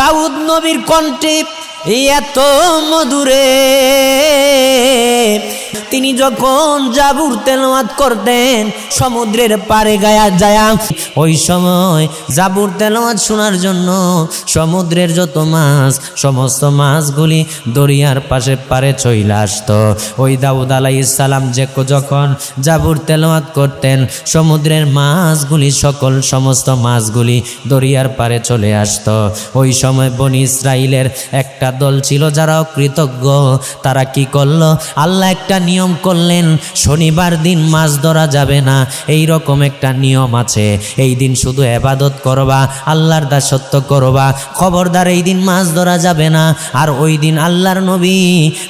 দাউদ নবীর কণ্ঠে এত মধুরে তিনি যখন জাবুর তেলাওয়াত করতেন সমুদ্রের পারে গায়া যায়া ওই সময় জাবুর তেলাওয়াত শোনার জন্য সমুদ্রের যত মাছ সমস্ত মাছগুলি দরিয়ার পারে চলে আসতো। ওই দাউদ আলাইহিস সালাম যখন জাবুর তেলাওয়াত করতেন সমুদ্রের মাছগুলি সমস্ত মাছগুলি দরিয়ার পারে চলে আসতো। ওই সময় বনি ইসরাইলের একটা দল ছিল যারা অকৃতজ্ঞ, তারা কি করলো, আল্লাহ একটা নিয়ম করলেন, শনিবার দিন মাছ ধরা যাবে না, এই রকম একটা নিয়ম আছে। এই দিন শুধু ইবাদত করবা, আল্লাহর দাসত্ব করবা, খবরদার এই দিন মাছ ধরা যাবে না। আর ওই দিন আল্লাহর নবী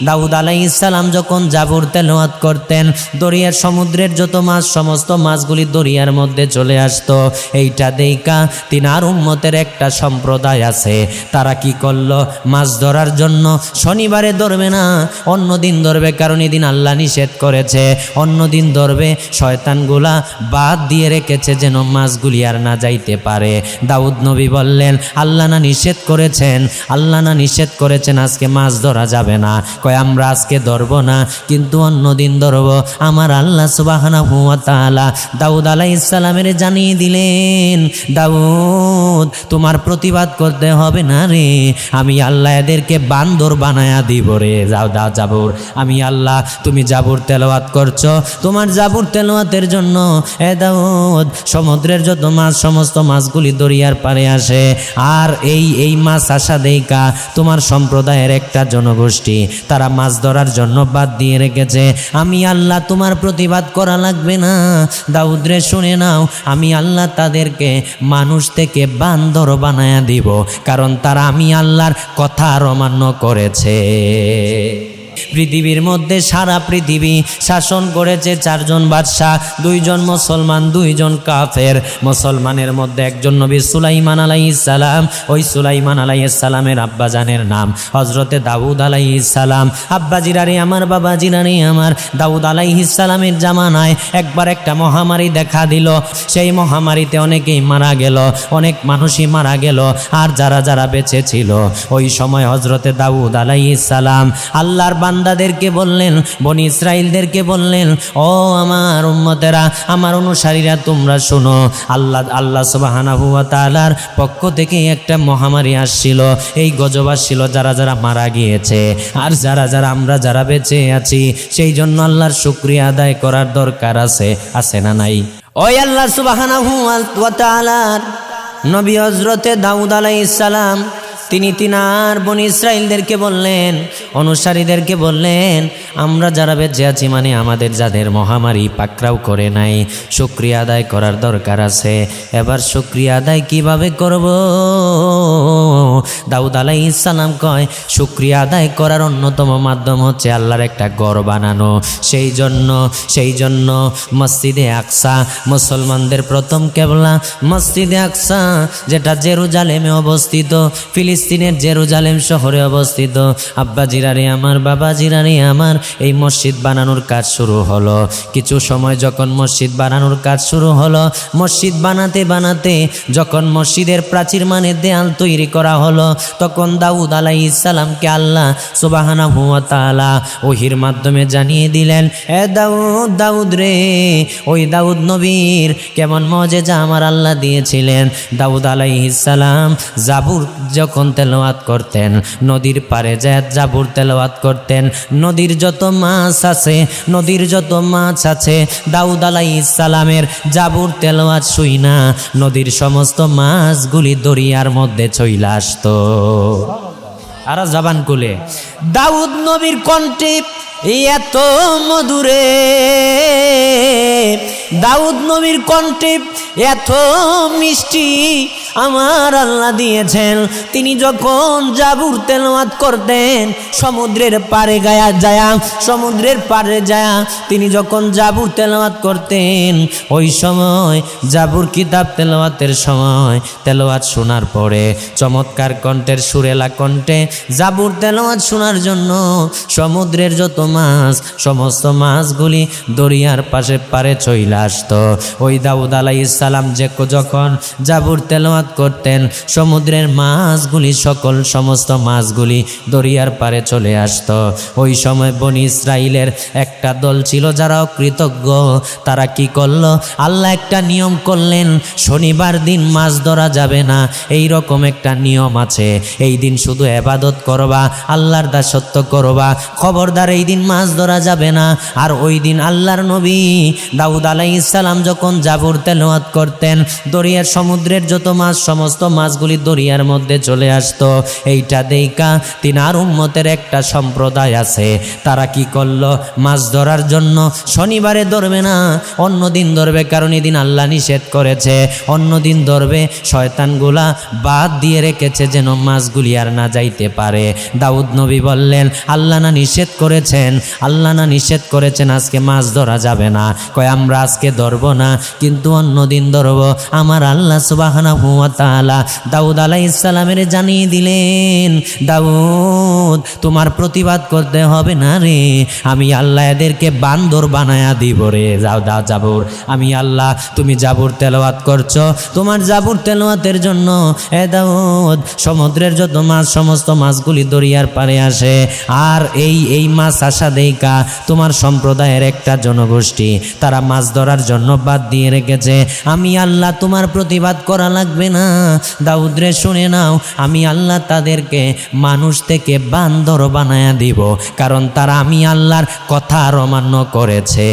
দাউদ আলাইহিস সালাম যখন জাবুর তেলাওয়াত করতেন দরিয়ার সমুদ্রের যত মাছ সমস্ত মাছগুলি দরিয়ার মধ্যে চলে আসতো। এইটা দেইখা তিনার উম্মতের একটা সম্প্রদায় আছে, তারা কি করলো, মাছ ধরার জন্য শনিবারে ধরবে না, অন্য দিন ধরবে, কারণ এদিন আল্লাহ নিষেধ করেছে। অন্য দিন ধরবে, শয়তানগুলা বাদ দিয়ে রেখেছে যেন মাছগুলি আর না যাইতে পারে। দাউদ নবী বললেন, আল্লাহ না নিষেধ করেছেন, আল্লাহ না নিষেধ করেছেন আজকে মাছ ধরা যাবে না, কয় আমরা আজকে ধরবো না কিন্তু অন্য দিন ধরবো। আমার আল্লাহ সুবহানাহু ওয়া তাআলা দাউদ আলাইহিস সালামের জানিয়ে দিলেন, দাউদ তোমার প্রতিবাদ করতে হবে না রে, আমি আল্লাহ এদেরকে বান্দর বানায়া দিব রে। যাও জাবুর, আমি আল্লাহ, তুমি জাবুর তেলাওয়াত করছো, তোমার জাবুর তেলাওয়াতের জন্য এ দাউদ সমুদ্রের যত মাছ সমস্ত মাছগুলি দরিয়ার পারে আসে। আর এই মাছ আসা দেইকা তোমার সম্প্রদায়ের একটা জনগোষ্ঠী তারা মাছ ধরার জন্য বাদ দিয়ে রেখেছে। আমি আল্লাহ, তোমার প্রতিবাদ করা লাগবে না। দাউদ রে শুনে নাও, আমি আল্লাহ তাদেরকে মানুষ থেকে বান্দর বানায়া দিব, কারণ তারা আমি আল্লাহর কথা অমান্য করেছে। পৃথিবীর মধ্যে সারা পৃথিবী শাসন করেছে চারজন বাদশাহ, দুইজন মুসলমান দুইজন কাফের। মুসলমানের মধ্যে একজন নবী সুলাইমান আলাইহিস সালাম, ওই সুলাইমান আলাইহিস সালামের আব্বাজানের নাম হযরতে দাউদ আলাইহিস সালাম। আব্বাজিরারে আমার, বাবাজিরারে আমার, দাউদ আলাইহিস সালামের জামানায় একবার একটা মহামারী দেখা দিল। সেই মহামারীতে অনেকেই মারা গেল, অনেক মানুষই মারা গেল। আর যারা যারা বেঁচে ছিল ওই সময় হযরতে দাউদ আলাইহিস সালাম আল্লাহর বান্দাদেরকে বললেন, বনি ইসরাইলদেরকে বললেন, ও আমার উম্মতেরা, আমার অনুসারীরা, তোমরা শোনো, আল্লাহ সুবহানাহু ওয়া তাআলার পক্ষ থেকে একটা মহামারী আসছিল, এই গজব আসছিল যারা যারা মারা গিয়েছে আর যারা যারা আমরা যারা বেঁচে আছি, সেই জন্য আল্লাহর শুকরিয়া আদায় করার দরকার আছে না নাই? ওই আল্লাহ সুবহানাহু ওয়া তাআলার নবী হযরতে দাউদ আলাইহিস সালাম তিনি তিনার বনি ইসরাইলদেরকে বললেন, অনুসারীদেরকে বললেন, আমরা যারা বেঁচে আছি মানে আমাদের যাদের মহামারী পাকড়াও করে নাই, শুকরিয়া আদায় করার দরকার আছে। এবার শুকরিয়া আদায় কিভাবে করব? দাউদ আলাইহিস সালাম কয়, শুকরিয়া আদায় করার অন্যতম মাধ্যম হচ্ছে আল্লাহর একটা ঘর বানানো। সেই জন্য মসজিদে আকসা, মুসলমানদের প্রথম কেবলা মসজিদে আকসা, যেটা জেরুজালেমে অবস্থিত, ফিলিস্তিনের জেরুজালেম শহরে অবস্থিত। আব্বা জিরারে আমার, বাবা জিরারে আমার, এই মসজিদ বানানোর কাজ শুরু হলো। কিছু সময় যখন মসজিদ বানানোর কাজ শুরু হলো, মসজিদ বানাতে বানাতে যখন মসজিদের প্রাচীর মানে দেয়াল তৈরি করা হলো, তখন দাউদ আলাইহিস সালামকে আল্লাহ সুবহানাহু ওয়া তাআলা ওহির মাধ্যমে জানিয়ে দিলেন, এ দাউদ, দাউদ রে, ওই দাউদ নবীর কেমন মুজিজা আমার আল্লাহ দিয়েছিলেন। দাউদ আলাইহিস সালাম জাবুর যখন তেলাওয়াত করতেন, নদীর পারে যায় জাবুর তেলাওয়াত করতেন, নদীর যত মাছ আছে দাউদ আলাইহিস সালামের জাবুর তেলাওয়াত শুইনা নদীর সমস্ত মাছগুলি দরিয়ার মধ্যে চইলা আসতো। আর জবান খুলে দাউদ নবীর কণ্ঠে এত মধুরে, দাউদ নবীর কণ্ঠে এত মিষ্টি আমার আল্লাহ দিয়েছেন। তিনি যখন জাবুর তেলাওয়াত করতেন সমুদ্রের পারে সমুদ্রের পারে যায়া তিনি যখন জাবুর তেলাওয়াত করতেন, ওই সময় জাবুর কিতাব তেলাওয়াতের সময় তেলাওয়াত শোনার পরে চমৎকার কণ্ঠের সুরেলা কণ্ঠে জাবুর তেলাওয়াত শোনার জন্য সমুদ্রের যত মাছ সমস্ত মাছগুলি দরিয়ার পারে চইলা আসতো। ওই দাউদ আলাইহিস সালাম যখন জাবুর তেলাওয়াত করতেন, সমুদ্রের মাছগুলি সমস্ত মাছগুলি দরিয়ার পারে চলে আসতো। ওই সময় বনি ইসরাইলের একটা দল ছিল যারা অকৃতজ্ঞ। তারা কি করলো? আল্লাহ একটা নিয়ম করলেন, শনিবার দিন মাছ ধরা যাবে না, এই রকম একটা নিয়ম আছে। এই দিন শুধু ইবাদত করবা, আল্লাহর দাসত্ব করবা, খবরদার এই দিন মাছ ধরা যাবে না। আর ওই দিন আল্লাহর নবী দাউদ আলাইহিস সালাম যখন জাবুর তেলাওয়াত করতেন, দরিয়ার সমুদ্রের যত মাছ সমস্ত মাছগুলি দরিয়ার মধ্যে চলে আসতো। এইটা দেইকা তিনার উম্মতের একটা সম্প্রদায় আছে, তারা কি করলো? মাছ ধরার জন্য শনিবারে ধরবে না, অন্য দিন ধরবে, কারণ এদিন আল্লাহ নিষেধ করেছে। অন্য দিন ধরবে, শয়তানগুলা বাদ দিয়ে রেখেছে যেন মাছগুলি আর না যাইতে পারে। দাউদ নবী বললেন, আল্লাহ না নিষেধ করেছেন, আল্লাহ না নিষেধ করেছেন আজকে মাছ ধরা যাবে না। কয় আমরা আজকে ধরবো না, কিন্তু অন্য দিন ধরবো। আমার আল্লাহ সুবহানাহু ওয়া তাআলা দাউদ আলাইহিস সালামের জানিয়ে দিলেন, দাউদ তোমার প্রতিবাদ করতে হবে না রে, আমি আল্লাহ এদেরকে বান্দর বানায়া দিব রে। জাবুর আমি আল্লাহ, তুমি জাবুর তেলাওয়াত করছো, তোমার জাবুর তেলাওয়াতের জন্য এ দাউদ সমুদ্রের যত মাছ সমস্ত মাছগুলি দরিয়ার পারে আসে। আর এই মাছ আসা দেইকা তোমার সম্প্রদায়ের একটা জনগোষ্ঠী তারা মাছ ধরার জন্য বাদ দিয়ে রেখেছে। আমি আল্লাহ তোমার প্রতিবাদ করা লাগবে না, দাউদ রে শুনে নাও, আমি আল্লাহ তাদেরকে মানুষ থেকে বান্দর বানায়া দিব, কারণ তারা আমি আল্লাহর কথা অমান্য করেছে।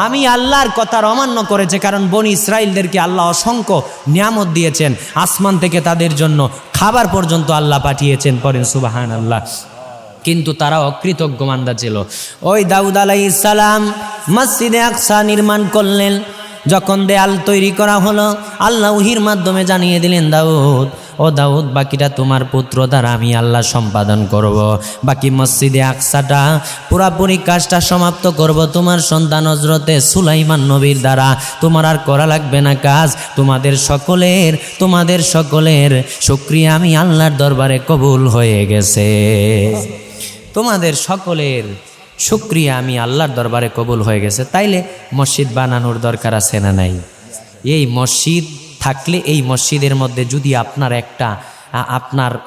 আমি আল্লাহর কথা অমান্য করেছে, কারণ বনি ইসরাইলদেরকে আল্লাহ অসংখ্য নিয়ামত দিয়েছেন, আসমান থেকে তাদের জন্য খাবার পর্যন্ত আল্লাহ পাঠিয়েছেন, পড়েন সুবহানাল্লাহ। কিন্তু তারা অকৃতজ্ঞ বান্দা ছিল। ওই দাউদ আলাইহিস সালাম মসজিদে আকসা নির্মাণ করলেন। যখন দেয়াল তৈরি করা হলো, আল্লাহ ওহীর মাধ্যমে জানিয়ে দিলেন, দাউদ ও দাউদ বাকিটা তোমার পুত্র দ্বারা আমি আল্লাহ সম্পাদন করব। বাকি মসজিদে আকসাটা পুরাপুরি কাজটা সমাপ্ত করব তোমার সন্তান হযরতে সুলাইমান নবীর দ্বারা। তোমার আর করা লাগবে না কাজ, তোমাদের সকলের শুকরিয়া আমি আল্লাহর দরবারে কবুল হয়ে গেছে। তোমাদের সকলের শুকরিয়া আমি আল্লাহর দরবারে কবুল হয়ে গেছে। তাইলে মসজিদ বানানোর দরকার আছে না নাই? এই মসজিদ থাকলে, এই মসজিদের মধ্যে যদি আপনার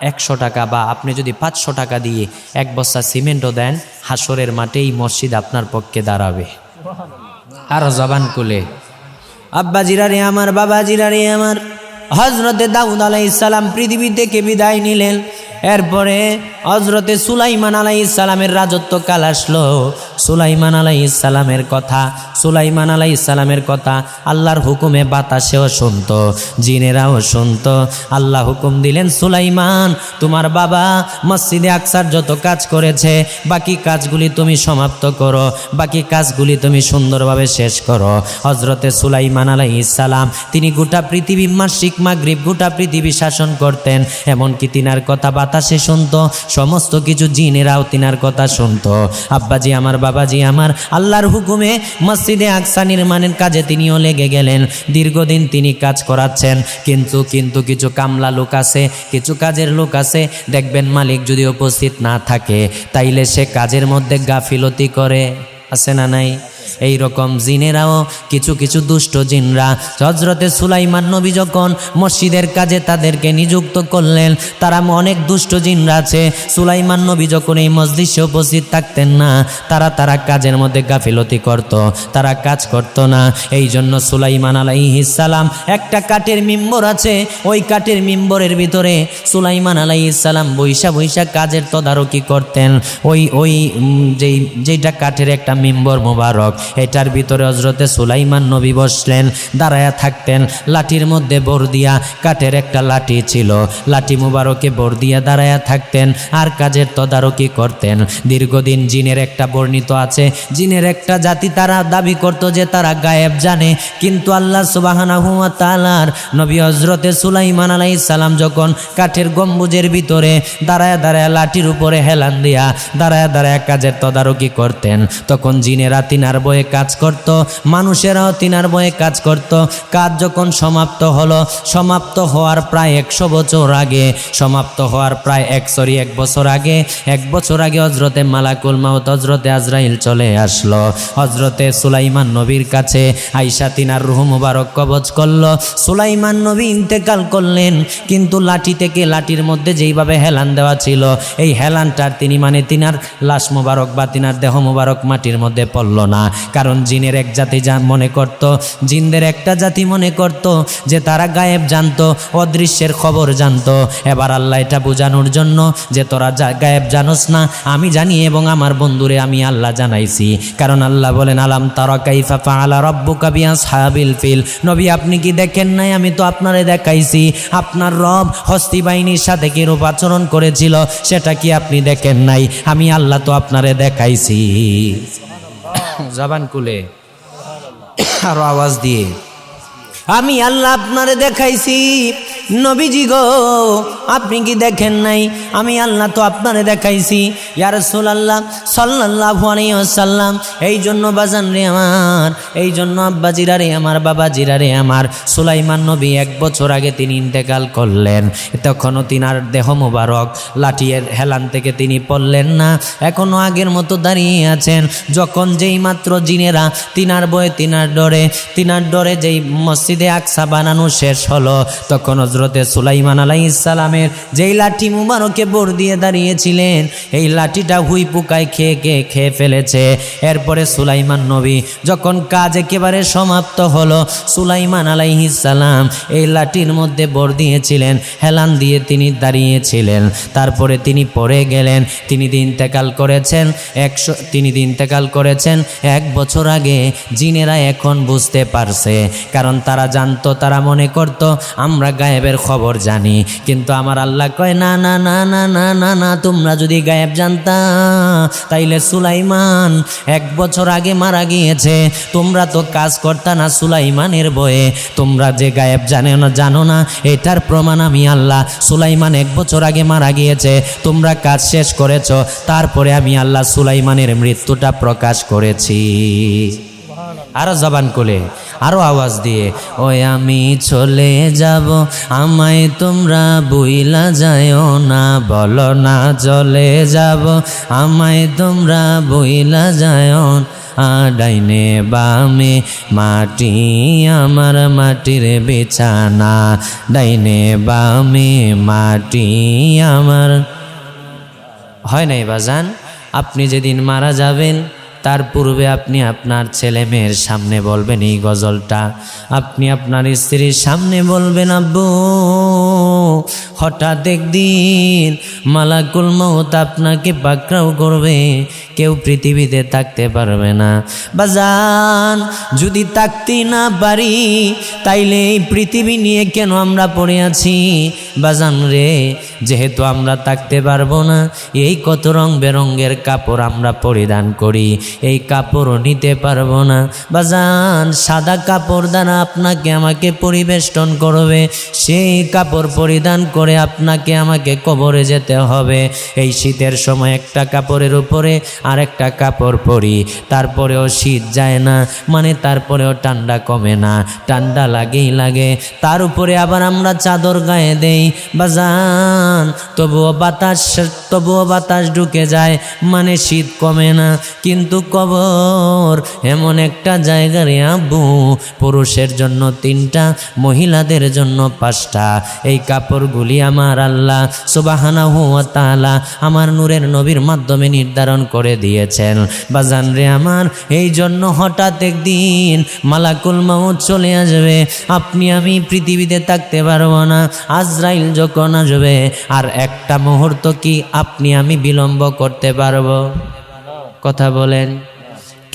100 টাকা বা আপনি যদি 500 টাকা দিয়ে 1 বস্তা সিমেন্টও দেন, হাসরের মাঠে এই মসজিদ আপনার পক্ষে দাঁড়াবে। আর জবান খুলে আব্বা জিরারে আমার, বাবা জিরারে আমার, হযরতে দাউদ আলাইহিস সালাম পৃথিবী থেকে বিদায় নিলেন। এরপরে হযরতে সুলাইমান আলাইহিস সালামের রাজত্ব কাল আসলো। সুলাইমান আলাইহিস সালামের কথা আল্লাহর হুকুমে বাতাসেও শুনতো, জিনেরাও শুনতো। আল্লাহ হুকুম দিলেন, সুলাইমান তোমার বাবা মসজিদে আকসার যত কাজ করেছে বাকি কাজগুলি তুমি সমাপ্ত করো, বাকি কাজগুলি তুমি সুন্দরভাবে শেষ করো। হযরতে সুলাইমান আলাইহিস সালাম তিনি গোটা পৃথিবী মাশরিক মাগরিব গোটা পৃথিবী শাসন করতেন। এমনকি তিনার কথা বাতাসে শুনতো, সমস্ত কিছু জিনেরাও তিনার কথা শুনতো। আব্বাজি আমার, বাবাজি আমার, আল্লাহর হুকুমে মসজিদে আকসা নির্মাণের কাজে তিনিও লেগে গেলেন। দীর্ঘদিন তিনি কাজ করাচ্ছেন, কিন্তু কিছু কামলা লোক আছে, কিছু কাজের লোক আছে, দেখবেন মালিক যদি উপস্থিত না থাকে তাইলে সে কাজের মধ্যে গাফিলতি করে, আছে না নাই? এই রকম জিনেরাও কিছু দুষ্ট জিনরা হযরতে সুলাইমান নবী যখন মসজিদের কাজে তাদেরকে নিযুক্ত করলেন, তারা অনেক দুষ্ট জিনরা আছে। সুলাইমান নবী যখন এই মজলিসে উপস্থিত থাকতেন না, তারা কাজের মধ্যে গাফিলতি করত, তারা কাজ করত না। এই জন্য সুলাইমান আলাইহিস সালাম একটা কাঠের মিম্বর আছে, ওই কাঠের মিম্বরের ভিতরে সুলাইমান আলাইহিস সালাম বৈশা কাজের তদারকি করতেন। ওই যেটা কাঠের একটা মিম্বর মোবারক, এটার ভিতরে হযরতে সুলাইমান নবী বসলেন, দাঁড়ায়া থাকতেন। লাঠির মধ্যে বর দিয়া, কাঠের একটা লাঠি ছিল, লাঠি মুবারকে বর দিয়া দাঁড়ায়া থাকতেন আর কাজের তদারকি করতেন। দীর্ঘদিন জিনের একটা বর্ণিত আছে, জিনের একটা জাতি তারা দাবি করত যে তারা গায়েব জানে, কিন্তু আল্লাহ সুবহানাহু ওয়া তাআলার নবী হযরতে সুলাইমান আলাইহিস সালাম যখন কাঠের গম্বুজের ভিতরে দাঁড়ায়া লাঠির উপরে হেলান দিয়া দাঁড়ায়া কাজের তদারকি করতেন, তখন জিনেরা তিনার বয়ে কাজ করত, মানুষেরাও তিনার বয়ে কাজ করত। কাজ যখন সমাপ্ত হলো, সমাপ্ত হওয়ার প্রায় 100 বছর আগে, সমাপ্ত হওয়ার প্রায় 1 বছর আগে, 1 বছর আগে হজরতে মালাকুল মাউত হজরতে আজরাইল চলে আসলো হজরতে সুলাইমান নবীর কাছে। আইসা তিনার রূহ মুবারক কবজ করলো। সুলাইমান নবী ইন্তেকাল করলেন, কিন্তু লাঠি থেকে, লাঠির মধ্যে যেইভাবে হেলান দেওয়া ছিল, এই হেলানটার তিনার লাশ মুবারক বা তিনার দেহ মুবারক মাটির মধ্যে পড়ল না। কারণ জিনের এক জাতি মনে করত, জিনদের একটা জাতি মনে করত যে তারা গায়েব জানতো, অদৃশ্যের খবর জানতো। এবার আল্লাহ এটা বোঝানোর জন্য যে তোরা গায়েব জানোস না, আমি জানি এবং আমার বন্ধুরে আমি আল্লাহ জানাইছি। কারণ আল্লাহ বলেন, আলাম তারা কাইফা ফাআলা রাব্বুকা বিআসহাবিল ফিল। নবী আপনি কি দেখেন নাই? আমি তো আপনারে দেখাইছি। আপনার রব হস্তি বাহিনীর সাথে কিরূপ আচরণ করেছিল সেটা কি আপনি দেখেন নাই? আমি আল্লাহ তো আপনারে দেখাইছি। জবান খুলে আরো আওয়াজ দিয়ে, আমি আল্লাহ আপনারে দেখাইছি। নবীজি গো আপনি কি দেখেন নাই? আমি আল্লাহ তো আপনারে দেখাইছি। ইয়া রাসূলুল্লাহ সাল্লাল্লাহু আলাইহি ওয়াসাল্লাম। এই জন্য বাজান রে আমার, এই জন্য আব্বাজিরা রে আমার, বাবাজিরা রে আমার, সুলাইমান নবী 1 বছর আগে তিনি ইন্তেকাল করলেন। তখনও তিনার দেহ মুবারক লাঠির হেলান থেকে তিনি পড়লেন না, এখনো আগের মতো দাঁড়িয়ে আছেন। যখন যেই মাত্র জিনেরা তিনার বয়ে, তিনার ডরে যেই মসজিদে আকসা বানানো শেষ হলো, তখন হযরতে সুলাইমান আলাইহিস সালামের যেই লাঠি মুবারকে বোর দিয়ে দাঁড়িয়েছিলেন, এই লাঠিটা হুই পোকায় খেয়ে ফেলেছে। এরপরে সুলাইমান নবী যখন কাজ একেবারে সমাপ্ত হলো, সুলাইমান আলাইহিস সালাম এই লাঠির মধ্যে বোর দিয়েছিলেন, হেলান দিয়ে তিনি দাঁড়িয়েছিলেন। তারপরে তিনি পড়ে গেলেন। তিনি ইন্তেকাল করেছেন 1 বছর আগে। জিনেরা এখন বুঝতে পারছে, কারণ তারা জানতো, তারা মনে করত আমরা গায়েবের খবর জানি। কিন্তু আমার আল্লাহ কয়, না না না না না না না, তোমরা যদি গায়েব জানতা তাইলে সুলাইমান 1 বছর আগে মারা গিয়েছে। তোমরা তো কাজ করতা না সুলাইমানের বয়ে। তোমরা যে গায়েব জানো না, এটার প্রমাণ আমি আল্লাহ। সুলাইমান 1 বছর আগে মারা গিয়েছে, তোমরা কাজ শেষ করেছ, তারপরে আমি আল্লাহ সুলাইমানের মৃত্যুটা প্রকাশ করেছি। আরো জবান খুলে, আরো আওয়াজ দিয়ে, ওই আমি চলে যাব, আমায় তোমরা বুইলা যায়ও না, বলো না চলে যাব, আমায় তোমরা বুইলা যায়ও। ডাইনে বামে মাটি আমার, মাটির বিছানা, ডাইনে বামে মাটি আমার। হয় নাই বাজান? আপনি যেদিন মারা যাবেন তার পূর্বে আপনি আপনার ছেলে মেয়ের সামনে বলবেন এই গজলটা। আপনি আপনার স্ত্রীর সামনে বলবেন, আব্বু হঠাৎ একদিন মালাকুল মউত আপনাকে পাকড়াও করবে, কেউ পৃথিবীতে থাকতে পারবে না। বাজান যদি থাকতে না পারি তাইলে এই পৃথিবী নিয়ে কেন আমরা পড়ে আছি? বাজান রে, যেহেতু আমরা থাকতে পারবো না, এই কত রং বেরঙের কাপড় আমরা পরিধান করি, এই কাপড়ও নিতে পারবো না। বাজান সাদা কাপড় দ্বারা আপনাকে আমাকে পরিবেষ্টন করবে, সেই কাপড় পরিধান করে আপনাকে আমাকে কবরে যেতে হবে। এই শীতের সময় একটা কাপড়ের উপরে আরেকটা কাপড় পরি, তারপরেও শীত যায় না, মানে তারপরেও ঠান্ডা কমে না, ঠান্ডা লাগেই লাগে। তার উপরে আবার আমরা চাদর গায়ে দেই বাজান, তবুও বাতাস ঢুকে যায়, মানে শীত কমে না। কিন্তু কবর এমন একটা জায়গা রে আব্বু, পুরুষের জন্য 3টা, মহিলাদের জন্য 5টা। এই কাপড়গুলি আমার আল্লাহ সুবহানাহু ওয়া তাআলা আমার নূরের নবীর মাধ্যমে নির্ধারণ করে দিয়েছেন। বাজান রে আমার, এই জন্য হঠাৎ একদিন মালাকুল মউত চলে আসবে, আপনি আমি পৃথিবীতে থাকতে পারবো না। আজরাইল যখন আসবে, আর একটা মুহূর্ত কি আপনি আমি বিলম্ব করতে পারবো? কথা বলেন।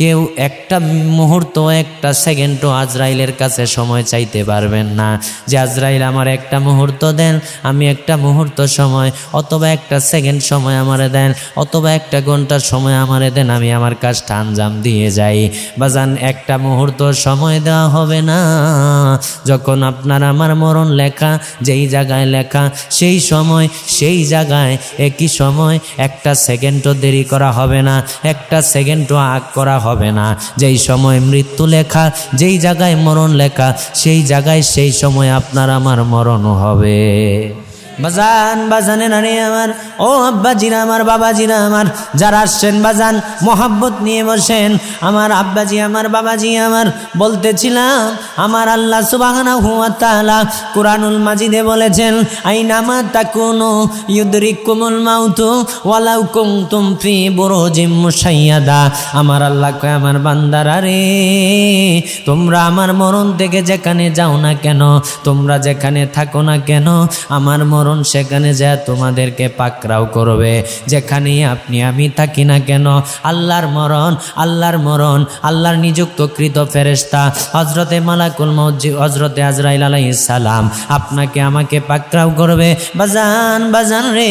কেউ একটা মুহূর্ত, একটা সেকেন্ডও আজরাইলের কাছে সময় চাইতে পারবেন না যে আজরাইল আমার একটা মুহূর্ত দেন, আমি একটা মুহূর্ত সময়, অথবা একটা সেকেন্ড সময় আমারে দেন, অথবা একটা ঘন্টা সময় আমারে দেন, আমি আমার কাজটা আঞ্জাম দিয়ে যাই। বাজান একটা মুহূর্ত সময় দেওয়া হবে না। যখন আপনার আমার মরণ লেখা, যেই জায়গায় লেখা, সেই সময় সেই জায়গায় একই সময়, একটা সেকেন্ডও দেরি করা হবে না, একটা সেকেন্ডও আগ করা হবে না। যেই সময় মৃত্যু লেখা, যেই জায়গায় মরণ লেখা, সেই জায়গায় সেই সময় আপনার আমার মরণ হবে। বাজান, বাজানে নারী আমার, ও আব্বাজিরা আমার, বাবাজিরা আমার, যারা আসছেন বাজান মোহাব্বত নিয়ে বসেন। আমার আব্বাজি আমার, বাবাজি আমার, বলতেছিলাম আমার আল্লাহ সুবহানাহু ওয়া তাআলা কুরআনুল মাজিদে বলেছেন, আইনামা তাকুনু ইউদরিকুমুল মাউতু ওয়ালাউ কুনতুম ফি বুরুজিম মুশাইয়াদা। আমার আল্লাহ কয়, আমার বান্দারা রে, তোমরা আমার মরণ থেকে যেখানে যাও না কেন, তোমরা যেখানে থাকো না কেন, আমার মরণ সেখানে যা তোমাদেরকে পাকড়াও করবে। যেখানে আপনি আমি থাকি না কেন, আল্লাহর মরণ, আল্লাহর মরণ, আল্লাহর নিযুক্তকৃত ফেরেশতা হযরতে মালাকুল মউত, হযরতে আজরাইল আলাইহিস সালাম আপনাকে আমাকে পাকড়াও করবে। বাজান, বাজান রে,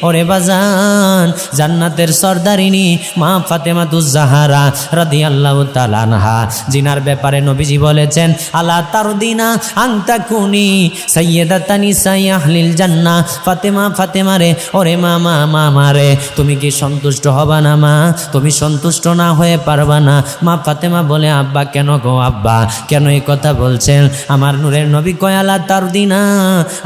ওরে বাজান, জান্নাতের সরদারিনী মা ফাতেমাতুজ জাহরা রাদিয়াল্লাহু তাআলা আনহা, জিনার ব্যাপারে নবীজি বলেছেন, আলা তারদিনা আনতা কুনি সাইয়্যিদাতান নিসাই আহলিল জান্নাহ। ফাতেমা, ফাতেমা রে, ওরে মামা, মামা রে, তুমি কি সন্তুষ্ট হবা না মা? তুমি সন্তুষ্ট না হয়ে পারবা না। মা ফাতেমা বলে, আব্বা কেন গো আব্বা, কেন এই কথা বলছেন? আমার নূরের নবী কয়, আলা তারদিনা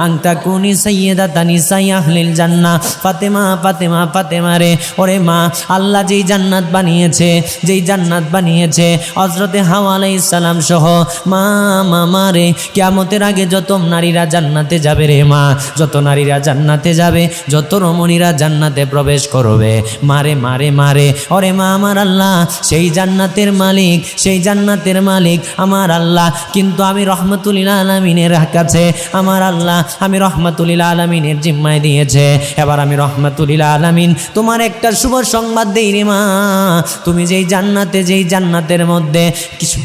আনতা কুনি সাইয়্যিদাতান নিসাই আহলিল জান্নাহ। ফাতেমা, ফাতেমা, ফাতেমা রে, ওরে মা, আল্লাহ যেই জান্নাত বানিয়েছে, যেই জান্নাত বানিয়েছে হযরতে হাওয়া আলাইহিস সালাম সহ, মা, মামা রে, কিয়ামতের আগে যত নারীরা জান্নাতে যাবে রে মা, যত নারীরা জান্নাতে যাবে, যত রমণীরা জান্নাতে প্রবেশ করবে, মারে মারে মারে, ওরে মা, আমার আল্লাহ সেই জান্নাতের মালিক, সেই জান্নাতের মালিক আমার আল্লাহ। কিন্তু আমি রহমাতুল লিল আলামিনের কাছে আমার আল্লাহ, আমি রহমাতুল লিল আলামিনের জিম্মায় দিয়েছে। এবার আমি রহমাতুল লিল আলামিন তোমার একটা শুভ সংবাদ দেই রে মা। তুমি যেই জান্নাতে, যেই জান্নাতের মধ্যে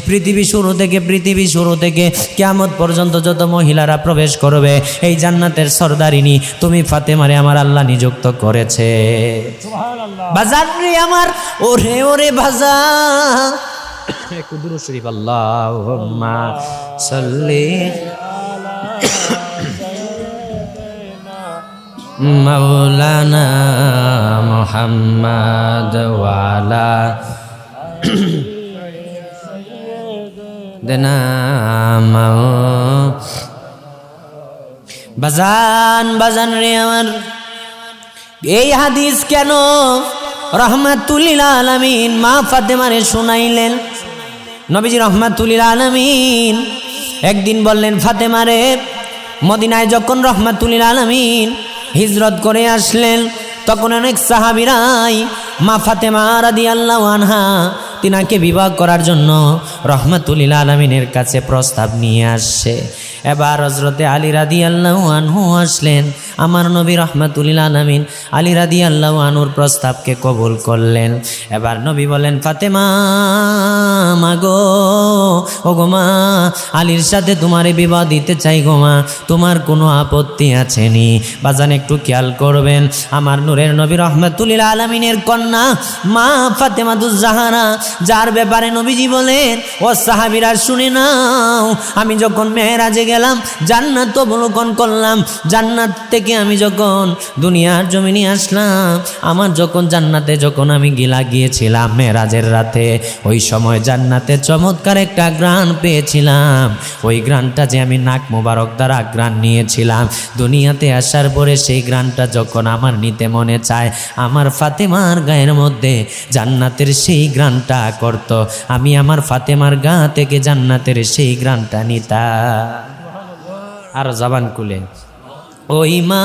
পৃথিবী শুরু থেকে কিয়ামত পর্যন্ত যত মহিলারা প্রবেশ করবে, এই জান্নাতের সরদারিনী তুমি ফাতেমারে আমার আল্লাহ নিযুক্ত করেছে। সুবহানাল্লাহ। বাজার রে আমার, ওরে ওরে বাজার, একটু দুরূদ শরীফ, আল্লাহুম্মা সাল্লি মাওলানা মুহাম্মাদ ওয়া আলা দেনা মাও। বাজান, বাজান রে আমার, এই হাদিস কেন রহমাতুল লিল আলামিন মা ফাতেমারে শুনাইলেন? নবীজি রহমাতুল লিল আলামিন একদিন বললেন, ফাতেমারে, মদিনায় যখন রহমাতুল লিল আলামিন হিজরত করে আসলেন, তখন অনেক সাহাবীরাই মা ফাতেমা রাদিয়াল্লাহু আনহা তিনাকে বিবাহ করার জন্য রহমাতুল লিল আলামিনের কাছে প্রস্তাব নিয়ে আসছে। এবার হযরতে আলী রাদিয়াল্লাহু আনহু আসলেন। আমার নবী রহমাতুল লিল আলামিন আলী রাদিয়াল্লাহু আনহুর প্রস্তাবকে কবুল করলেন। এবার নবী বলেন, ফাতেমা মাগো, ও গো মা, আলীর সাথে তোমারে বিবাহ দিতে চাই গো মা, তোমার কোনো আপত্তি আছে নি? বাজান একটু খেয়াল করবেন, আমার নূরের নবী রহমাতুল লিল আলামিনের কন্যা মা ফাতেমাতুজ জাহরা, যার ব্যাপারে নবীজি বলেন, ও সাহাবীরা শুনে নাও, আমি যখন মেরাজে গেলাম, জান্নাত অবলোকন করলাম, জান্নাত থেকে আমি যখন দুনিয়ার জমিনে আসলাম, আমার যখন জান্নাতে যখন আমি গিয়েছিলাম মেরাজের রাতে, ওই সময় জান্নাতে চমৎকার একটা ঘ্রাণ পেয়েছিলাম। ওই ঘ্রাণটা যে আমি নাক মোবারক দ্বারা ঘ্রাণ নিয়েছিলাম, দুনিয়াতে আসার পরে সেই ঘ্রাণটা যখন আমার নিতে মনে চায়, আমার ফাতেমার গায়ের মধ্যে জান্নাতের সেই ঘ্রাণটা করত, আমি আমার ফাতেমার গা থেকে জান্নাতের সেই ঘ্রাণটা নিতাম। আর জবান খুলে, ওই মা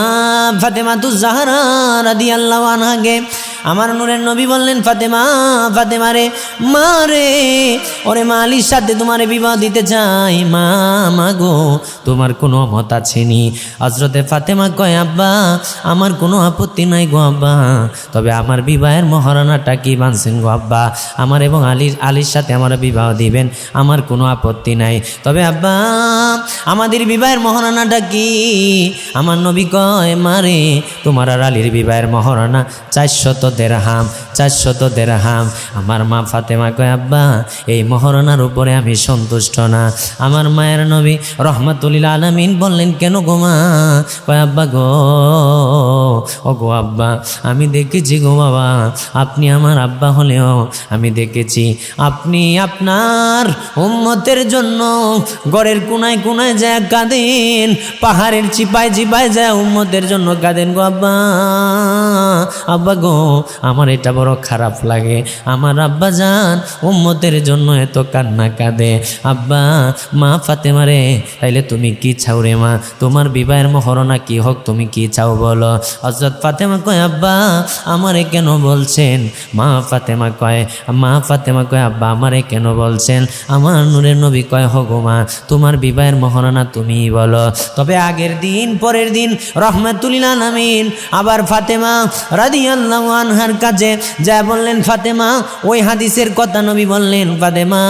ফাতেমাতুজ জাহরা রাদিয়াল্লাহু আনহাকে আমার নূরের নবী বললেন, ফাতেমা, ফাতেমা রে, মা রে, ওরে মা, আলীর সাথে তোমারে বিবাহ দিতে চাই মা, মা গো, তোমার কোনো মত আছে নি? হযরতে ফাতেমা কয়, আব্বা আমার কোনো আপত্তি নাই গো আব্বা, তবে আমার বিবাহের মহারণাটা কি বানছেন গো আব্বা? আমার এবং আলীর সাথে আমার বিবাহ দিবেন, আমার কোনো আপত্তি নাই, তবে আব্বা আমাদের বিবাহের মহারণাটা কি? আমার নবী কয়, মারে, তোমার আর আলীর বিবাহের মহারণা 400 দিরহাম, 400 দিরহাম। আমার মা ফাতেমা কয় আব্বা এই মহরণার উপরে আমি সন্তুষ্ট না। আমার মায়ের নবী রহমাতুল আলামিন বললেন কেন গো মা? কয় আব্বা গো, ও গো আব্বা, আমি দেখেছি গো বাবা, আপনি আমার আব্বা হলেও আমি দেখেছি আপনি আপনার উম্মতের জন্য ঘরের কোনায় কোনায় যায় কাঁদেন, পাহাড়ের চিপায় চিপায় যায় উম্মতের জন্য কাঁদেন গো আব্বা। আব্বা গো, আমার এটা বড় খারাপ লাগে, আমার আব্বা জান উম্মতের জন্য এত কান্না কাঁদে। আব্বা, মা ফাতেমা রে, তাইলে তুমি কি চাও রে মা? তোমার বিবাহের মহরণা কি হোক, তুমি কি চাও বলো? হযরত ফাতেমা কয় আব্বা আমারে কেন বলছেন? মা ফাতেমা কয় আব্বা আমারে কেন বলছেন? আমার নূরের নবী কয় হগো মা, তোমার বিবাহের মহরণা তুমি বলো। তবে আগের দিন পরের দিন রহমাতুল আলামিন আবার ফাতেমা রাদিয়াল্লাহু আনহার কাছে যা বললেন, ফাতেমা ওই হাদিসের কথা নবী বললেন, ফাতেমা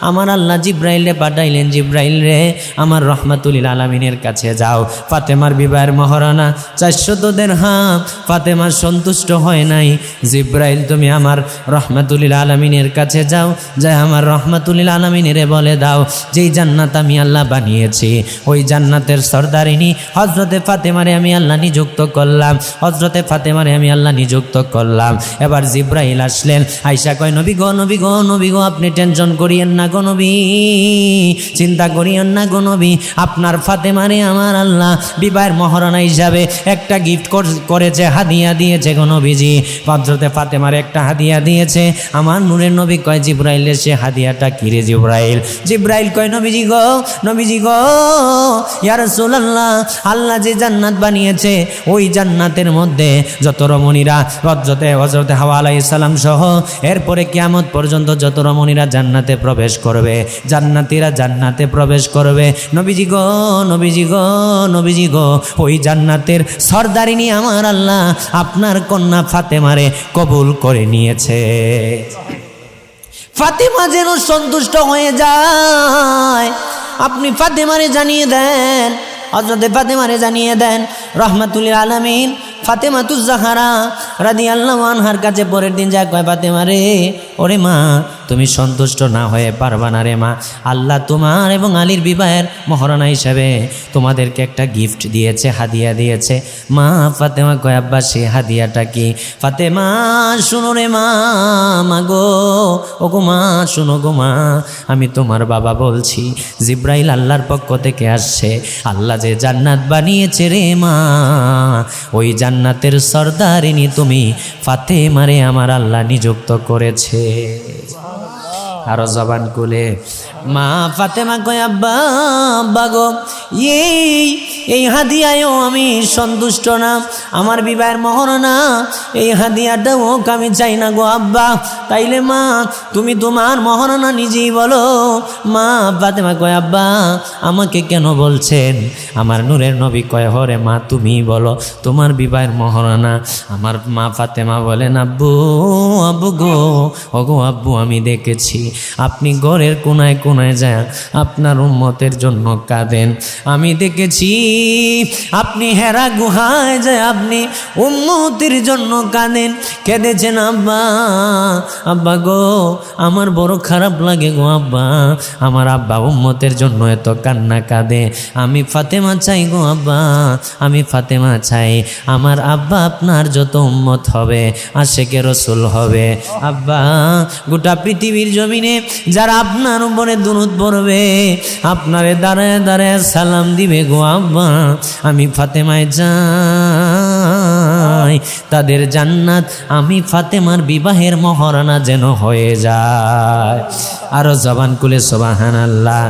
আমার আল্লাহ জিব্রাইলে পাঠাইলেন, জিব্রাইল রে আমার রহমাতুল আলামিনের কাছে যাও। ফাতেমার বিবাহের মহরণা 400 দিরহাম। ফাতেমা সন্তুষ্ট হয় নাই। জিব্রাইল তুমি আমার রহমাতুল আলামিনের কাছে যাও, যাই আমার রহমাতুল আলামিনের বলে দাও যেই জান্নাত আমি আল্লাহ বানিয়েছি ওই জান্নাতের সরদারিনী হযরতে ফাতেমারে আমি আল্লাহ নিযুক্ত করলাম, হযরতে ফাতেমারে আমি আল্লাহ নিযুক্ত করলাম। এবার জিব্রাইল আসলেন, আয়েশা কয় নবী গো, নবী গো, নবী গো, আপনি টেনশন করিয়েন না গো নবী, চিন্তা করিয়েন না গো নবী, আপনার ফাতেমারে আমার আল্লাহ বিবাহের মহরণা হিসাবে একটা গিফট করেছে, হাদিয়া দিয়েছে গো নবীজি। হযরতে ফাতেমার একটা হাদিয়া দিয়েছে। আমার নূরের নবী কয় জিব্রাইলের সে হাদিয়াটা কি রে জিব্রাইল? জিব্রাইল কয় নবীজি গো, নবীজি গো, ইয়া রাসূলুল্লাহ, আল্লাহ যে জান্নাত বানিয়েছে ওই জান্নাতের মধ্যে যত রমণীরা হযরতে হাওয়া আলাইহিস সালাম সহ এরপরে কিয়ামত পর্যন্ত যত রমণীরা জান্নাতে প্রবেশ করবে, জান্নাতীরা জান্নাতে প্রবেশ করবে, নবীজি গো, নবীজি গো, নবীজি গো, ওই জান্নাতের সরদারিনী আমার আল্লাহ আপনার কন্যা ফাতেমারে কবুল করে নিয়েছে। ফাতেমা যেন সন্তুষ্ট হয়ে যায়, আপনি ফাতেমারে জানিয়ে দেন, হযরতে ফাতেমারে জানিয়ে দেন। রহমাতুল আলামিন ফাতেমাতুজ জাহরা রাদিয়াল্লাহু আনহার কাছে পরের দিন যা কয়, ফাতেমা রে, ওরে মা, তুমি সন্তুষ্ট না হয়ে পারবা না রে মা, আল্লাহ তোমার এবং আলীর বিবাহের মহরণা হিসাবে তোমাদেরকে একটা গিফট দিয়েছে, হাদিয়া দিয়েছে। মা ফাতেমা কয় আব্বা সে হাদিয়াটা কি? ফাতেমা শুনো রে মা, মা গো, ও গো মা, শুনো গো মা, আমি তোমার বাবা বলছি, জিব্রাইল আল্লাহর পক্ষ থেকে আসছে, আল্লাহ যে জান্নাত বানিয়েছে রে মা, ওই জান্নাতের সরদারিনী তুমি ফাতেমারে আমার আল্লাহ নিযুক্ত করেছে। আরো জবান খুলে মা ফাতেমা কয় আব্বা, আব্বা গো, এই হাদিয়ায়ও আমি সন্তুষ্ট না, আমার বিবাহের মহরণা এই হাদিয়াটাও আমি চাই না গো আব্বা, তাইলে মা তুমি তোমার মহরণা নিজেই বলো। মা ফাতেমা কয় আব্বা আমাকে কেন বলছেন? আমার নূরের নবী কয় হরে মা তুমি বলো তোমার বিবাহের মহরণা। আমার মা ফাতেমা বলেন, আব্বু, আব্বু গো, ও গো আব্বু, আমি দেখেছি আপনি ঘরের কোনায় কোনায় যায় আপনার উম্মতের জন্য কাঁদেন, আমি দেখেছি আপনি হেরা গুহায় যায় আপনি উম্মতের জন্য কাঁদেন, কেঁদেছেন আব্বা। আব্বা গো, আমার বড় খারাপ লাগে গো আব্বা, আমার আব্বা উম্মতের জন্য এত কান্না কাঁদে, আমি ফাতেমা চাই গো আব্বা, আমি ফাতেমা চাই আমার আব্বা আপনার যত উম্মত হবে আশেকে রসুল হবে, আব্বা গোটা পৃথিবীর জমিনে যারা আপনার উপরে দুরূদ পড়বে, আপনারে দাঁড়ায় দাঁড়ায় সালাম দিবে গো আব্বা, আমি ফাতেমায় যাই, তাদের জান্নাত আমি ফাতেমার বিবাহের মহরণা যেন হয়ে যায়। আরো জবান খুলে সুবহানাল্লাহ,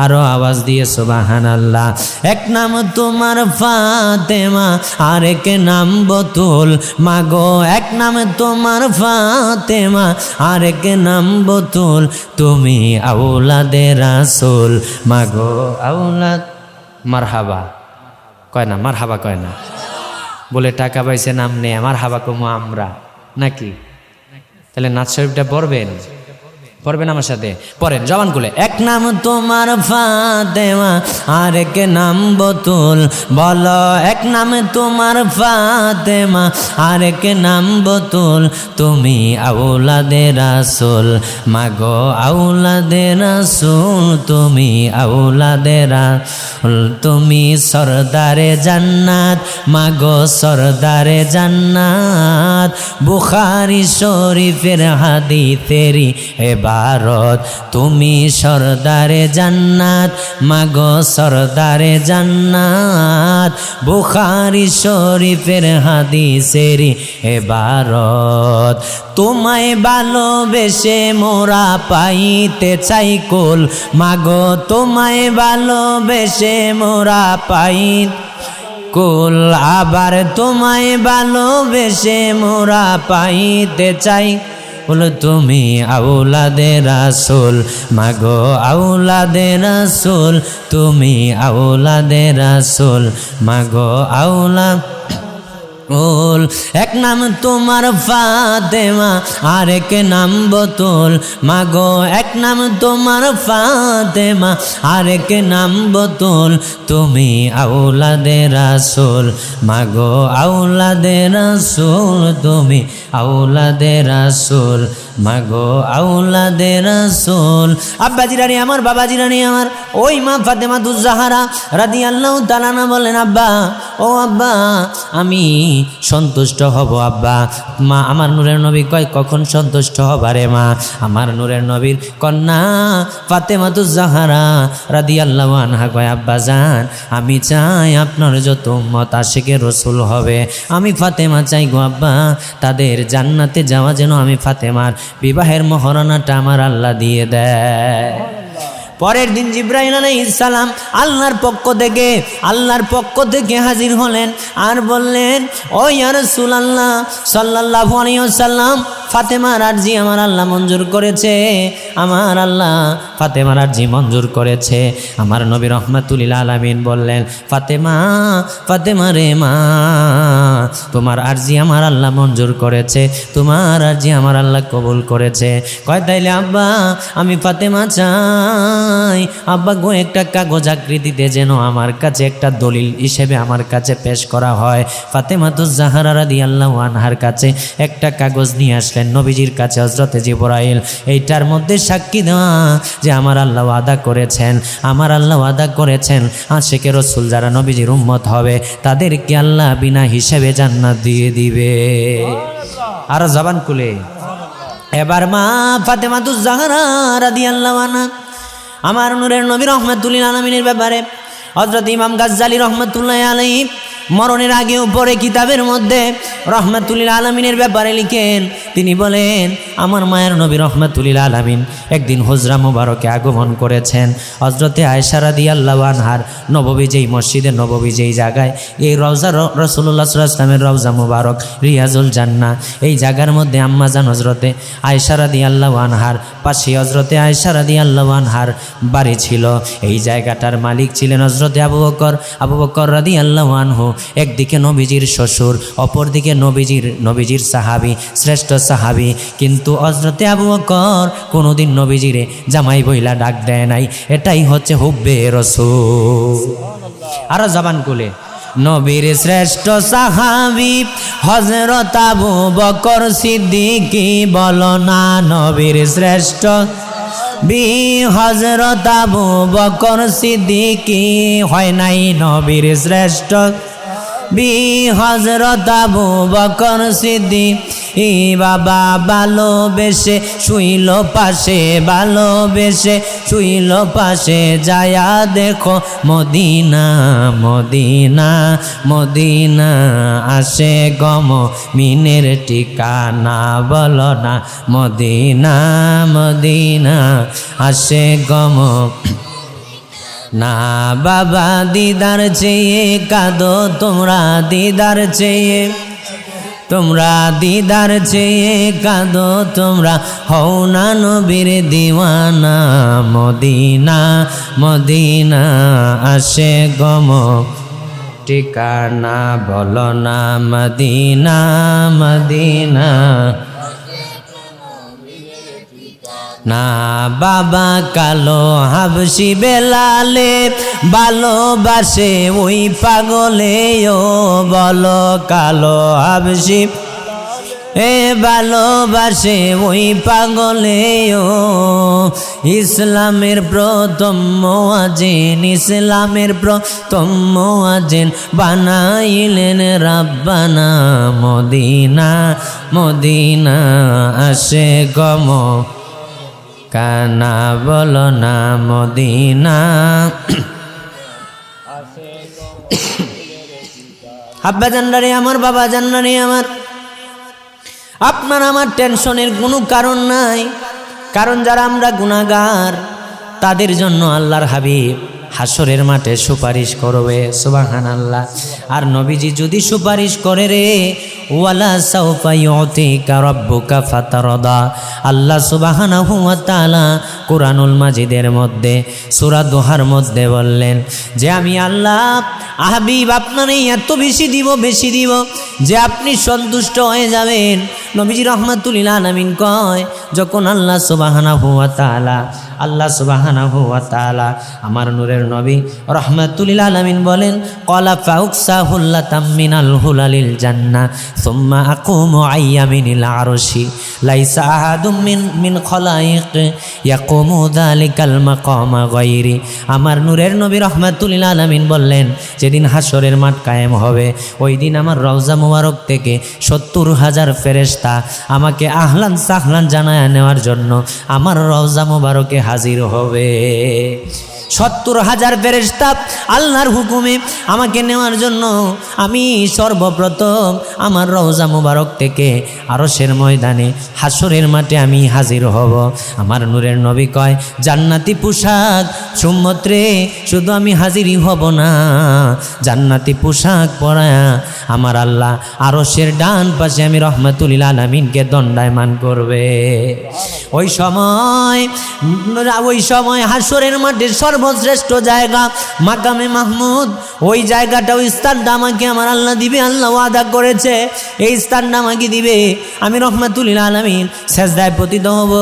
আরো আওয়াজ দিয়ে সুবহানাল্লাহ। এক নাম তোমার ফাতেমা, আরেক নাম বতুল, মাগো এক নাম তোমার ফাতেমা, আরেক নাম বতুল, তুমি আওলাদে রাসূল, মাগো আওলাদ। মারহাবা কয় না, মারহাবা কয় না, বলে টাকা পাইছে নাম নেই, মারহাবা কমো আমরা নাকি? তাহলে নাচ শরীফটা পড়বেন, পড়বেন আমার সাথে, পড়েন জবান খুলে। এক নাম তোমার ফাতেমা, আরেক নাম বতুল, বলো এক নাম তোমার ফাতেমা, আরেক নাম বতুল, তুমি আওলাদে রাসূল, মাগো আওলাদে রাসূল, তুমি আওলাদে রাসূল, তুমি সরদারে জান্নাত, মাগো সরদারে জান্নাত, বুখারী শরীফের হাদিসেরই এবারত, তুমি সরদারে জান্নাত, মাগো সরদারে জান্নাত, বুখারী শরীফের হাদিসেরই এবারত, তোমায় ভালোবেসে মোরা পাইতে চাই কুল, মাগো তোমায় ভালোবেসে মোরা পাই কুল, আবার তোমায় ভালোবেসে মোরা পাইতে চাই কুল, তুমি আওলাদে রাসূল, মাগো আওলাদে রাসূল, তুমি আওলাদে রাসূল, মাগো আওলাদ ওল। এক নাম তোমার ফাতেমা, আরেক নাম বতুল, মাগো এক নাম তোমার ফাতেমা, আরেক নাম বতুল, তুমি আওলাদে রাসূল, মাগো আওলাদে রাসূল, তুমি আওলাদে রাসূল, মাগো আওলাদে রাসূল। আব্বাজি রানী আমার, বাবাজি রানী আমার, ওই মা ফাতেমাতুজ জাহরা রাদিয়াল্লাহু তাআলা আনহা বলেন, আব্বা ও আব্বা আমি সন্তুষ্ট হব আব্বা। মা আমার নূরের নবী কয়, কখন সন্তুষ্ট হবারে মা? আমার নূরের নবীর কন্যা ফাতেমাতুজ জাহরা রাদিয়াল্লাহু আনহা কয়, আব্বা জান আমি চাই আপনার যত উম্মত আশিকে রসুল হবে, আমি ফাতেমা চাই গো আব্বা, তাদের জান্নাতে যাওয়া যেন আমি ফাতেমার বিবাহের মহারণাটা আমার আল্লাহ দিয়ে দেয়। পরের দিন জিবরাইল আলাইহিস সালাম আল্লাহর পক্ষ থেকে হাজির হলেন আর বললেন, ও ইয়া রাসূলুল্লাহ সাল্লাল্লাহু আলাইহি ওয়াসাল্লাম, ফাতেমার আরজি আমার আল্লাহ মঞ্জুর করেছে, আমার আল্লাহ ফাতেমার আরজি মঞ্জুর করেছে। আমার নবী রাহমাতুল লিল আলামিন বললেন, ফাতেমা রে মা, তোমার আরজি আমার আল্লাহ মঞ্জুর করেছে, তোমার আরজি আমার আল্লাহ কবুল করেছে। কয় তাইলে আব্বা আমি ফাতেমা চাই, আব্বা গো একটা কাগজ আকৃতিতে যেন আমার কাছে একটা দলিল হিসেবে আমার কাছে পেশ করা হয়। ফাতেমাতুজ জাহরা রাদিয়াল্লাহু আনহার কাছে একটা কাগজ নিয়ে আসলেন নবীজির কাছে হযরতে জিবরাইল, এইটার মধ্যে সাক্ষী দেওয়া যে আমার আল্লাহ ওয়াদা করেছেন আশিকে রাসূল যারা নবীজির উম্মত হবে তাদেরকে আল্লাহ বিনা হিসেবে জান্নাত দিয়ে দিবে। আর জবান খুলে এবার মা ফাতেমাতুজ জাহরা রাদিয়াল্লাহু আনহা আমার নূরের নবী রাহমাতুল লিল আলামিনের ব্যাপারে হযরত ইমাম গাজ্জালী রাহমাতুল্লাহি আলাইহি মরণের আগেও পরে কিতাবের মধ্যে রাহমাতুল লিল আলামিনের ব্যাপারে লিখেন। তিনি বলেন, আমার মায়ের নবী রাহমাতুল লিল আলামিন একদিন হুজরা মুবারকে আগমন করেছেন। হযরতে আয়েশা রাদিয়াল্লাহু আনহার নববী যেই মসজিদে নববী যেই জায়গায় এই রওজা রাসূলুল্লাহ সাল্লাল্লাহু আলাইহি ওয়াসাল্লামের রওজা মুবারক রিয়াজুল জান্নাহ, এই জায়গার মধ্যে আম্মাজান হযরতে আয়েশা রাদিয়াল্লাহু আনহার পাশে হযরতে আয়েশা রাদিয়াল্লাহু আনহার বাড়ি ছিল। এই জায়গাটার মালিক ছিলেন হযরতে আবু বকর রাদিয়াল্লাহু আনহু। একদিকে নবীজির শ্বশুর, অপরদিকে নবীজির সাহাবী, শ্রেষ্ঠ সাহাবী। কিন্তু হযরতে আবু বকর কোনোদিন নবীজিরে জামাই বইলা ডাক দেয় নাই। এটাই হচ্ছে হুব্বে রাসূল। আর জবান খুলে নবীর শ্রেষ্ঠ সাহাবী হযরত আবু বকর সিদ্দিকী, বলো না নবীর শ্রেষ্ঠ হযরত আবু বকর সিদ্দিকী, হয় নাই নবীর শ্রেষ্ঠ হযরত আবু বকর সিদ্দিকী। বাবা ভালোবেসে শুইল পাশে, যায়া দেখো মদিনা আসে গম মিনের ঠিকানা, বলো না মদিনা আসে গম না। বাবা দিদার চেয়ে কাঁদো তোমরা, দিদার চেয়ে কাঁদো তোমরা, হও না নবীর দিওয়ানা, মদিনা আসে গম ঠিকানা, বলো না মদিনা না বাবা কালো হাবশি বেলালে ভালোবাসে ওই পাগলে ও বলো কালো হাবশি ভালোবাসে ওই পাগলে ও ইসলামের প্রথম মুয়াজ্জিন ইসলামের প্রথম মুয়াজ্জিন বানাইলেন রাব্বানা মদিনা মদিনা আসে গম কানা বলো না মদিনা আব্বা জান্নারে আমার বাবা জান্নারে আমার আপনার আমার টেনশনের কোনো কারণ নাই, কারণ যারা আমরা গুনাহগার তাদের জন্য আল্লাহর হাবিব হাসরের মাঠে সুপারিশ করবে সুবহানাল্লাহ। আর নবীজি যদি সুপারিশ করে রে ওয়ালা সাউফা ইউতিকা রাব্বুকা ফাতারদা, আল্লাহ সুবহানাহু ওয়া তাআলা কুরআনুল মাজিদের মধ্যে সূরা দোহার মধ্যে বললেন যে আমি আল্লাহ হাবিব আপনারই এত বেশি দিব যে আপনি সন্তুষ্ট হয়ে যাবেন। নবীজি রাহমাতুল লিল আলামিন কয় যখন আল্লাহ সুবহানাহু ওয়া তাআলা আমার নূরের নবী রাহমাতুল লিল আলামিন বলেন ক্বালা ফাউকসা হুল্লাতাম মিনাল হুলালিল জান্নাহ সুম্মা আকুমু আইয়ামিনিল আরশি লাইসা আহাদুম মিন খলাইক ইয়াকুমু যালিকাল মাকামা গায়রি। আমার নূরের নবী রাহমাতুল লিল আলামিন বললেন যেদিন হাসরের মাঠ কায়েম হবে ওই দিন আমার রওজা মুবারক থেকে ৭০,০০০ ফেরেশতা আমাকে আহলান সাহলান জানায় নেওয়ার জন্য আমার রওজা মুবারকে হাজির হবে। ৭০,০০০ ফেরেশতা আল্লাহর হুকুমে আমাকে নেওয়ার জন্য আমি সর্বপ্রথম আমার রওজা মুবারক থেকে আরশের ময়দানে হাসরের মাঠে আমি হাজির হব। আমার নূরের নবী কয় জান্নাতি পোশাক সুম্মত্রে শুধু আমি হাজিরই হব না, জান্নাতি পোশাক পরায়া আমার আল্লাহ আরশের ডান পাশে আমি রাহমাতুল লিল আলামিনকে দণ্ডায়মান করবে। ওই সময় হাসরের মাঠে সর্বশ্রেষ্ঠ জায়গা মাকামে মাহমুদ, ওই জায়গাটা ওই স্থানটা আমাকে আমার আল্লাহ দিবে। আল্লাহ ওয়াদা করেছে এই স্থানটা আমাকে দিবে। আমি রাহমাতুল লিল আলামিন সেজদায় পতিত হব।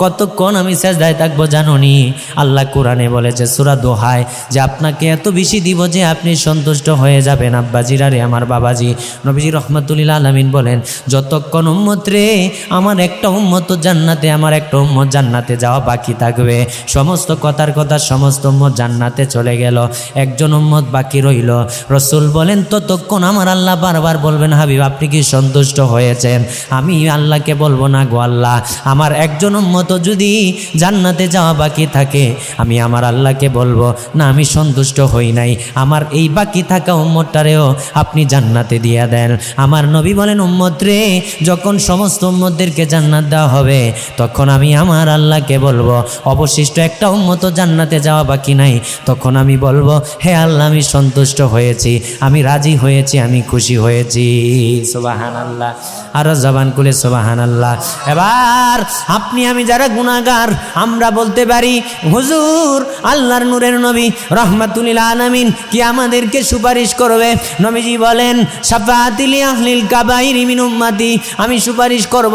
কতক্ষণ আমি সেজদায় থাকবো জানোনি? আল্লাহ কোরআনে বলেছে সূরা দোহায় যে আপনাকে এত বেশি দিব যে আপনি সন্তুষ্ট হয়ে যাবেন। আব্বাজিরা রে আমার বাবাজি, নবীজি রাহমাতুল লিল আলামিন বলেন যতক্ষণ উম্মত রে আমার একটা উম্মত জান্নাতে, আমার একটা উম্মত জান্নাতে যাওয়া বাকি থাকবে। সমস্ত কথার কথা সমস্ত উম্মত জান্নাতে চলে গেল, একজন উম্মত বাকি রইল। রাসূল বলেন ততক্ষণ আমার আল্লাহ বারবার বলবেন হাবিব আপনি কি সন্তুষ্ট হয়েছেন? আমি আল্লাহকে বলবো না গো আল্লাহ, আমার একজন উম্মত যদি জান্নাতে যাওয়া বাকি থাকে আমি আমার আল্লাহকে বলবো না আমি সন্তুষ্ট হই নাই, আমার এই বাকি থাকা উম্মতটারেও আপনি জান্নাতে দিয়ে দেন। আমার নবী বলেন উম্মত রে যখন সমস্ত উম্মতদেরকে জান্নাত দেওয়া হবে তখন আমি আমার আল্লাহকে বলবো অবশিষ্ট একটা উম্মত জান্নাতে যাওয়া বাকি নাই, তখন আমি বলবো হে আল্লাহ আমি সন্তুষ্ট হয়েছি, আমি রাজি হয়েছি, আমি খুশি হয়েছি। সুবহানাল্লাহ, আর জবান খুলে সুবহানাল্লাহ। এবার আপনি আমি যারা গুনাহগার আমরা বলতে পারি হুজুর আল্লাহর নূরের নবী রাহমাতুল লিল আলামিন কি আমাদেরকে সুপারিশ করবে? নবীজি বলেন শাফাআতিল আহলিল কাবাইর মিন উম্মতি, আমি সুপারিশ করব।